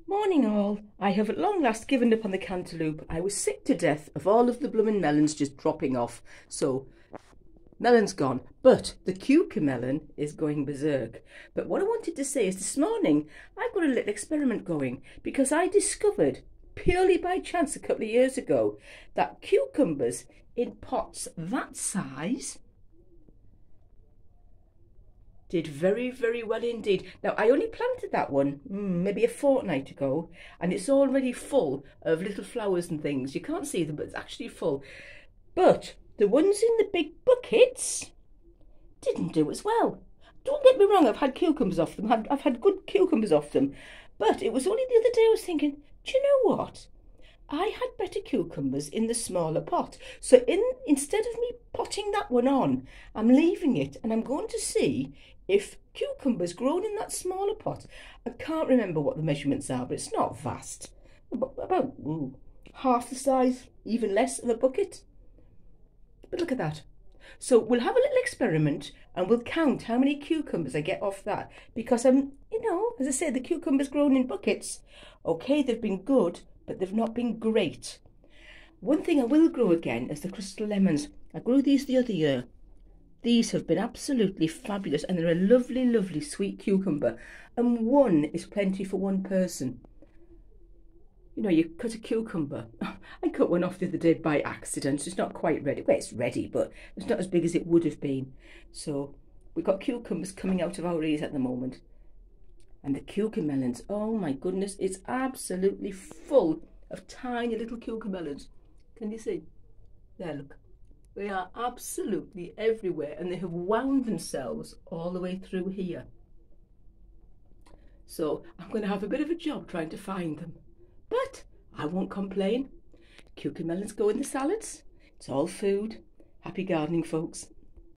Morning all. I have at long last given up on the cantaloupe. I was sick to death of all of the bloomin' melons just dropping off. So, melon's gone. But the cucumber melon is going berserk. But what I wanted to say is this morning I've got a little experiment going because I discovered, purely by chance a couple of years ago, that cucumbers in pots that size did very, very well indeed. Now, I only planted that one maybe a fortnight ago, and it's already full of little flowers and things. You can't see them, but it's actually full. But the ones in the big buckets didn't do as well. Don't get me wrong, I've had cucumbers off them. I've had good cucumbers off them. But it was only the other day I was thinking, do you know what? I had better cucumbers in the smaller pot. So instead of me potting that one on, I'm leaving it and I'm going to see if cucumbers grown in that smaller pot. I can't remember what the measurements are, but it's not vast. About half the size, even less of a bucket. But look at that. So we'll have a little experiment and we'll count how many cucumbers I get off that. Because as I said, the cucumbers grown in buckets, okay, they've been good, but they've not been great. One thing I will grow again is the crystal lemons. I grew these the other year. These have been absolutely fabulous and they're a lovely, lovely sweet cucumber. And one is plenty for one person. You know, you cut a cucumber. I cut one off the other day by accident. It's not quite ready. Well, it's ready, but it's not as big as it would have been. So we've got cucumbers coming out of our ears at the moment. And the cucumber melons, oh my goodness, it's absolutely full of tiny little cucumber melons. Can you see? There, look. They are absolutely everywhere and they have wound themselves all the way through here. So I'm going to have a bit of a job trying to find them. But I won't complain. Cucumber melons go in the salads. It's all food. Happy gardening, folks.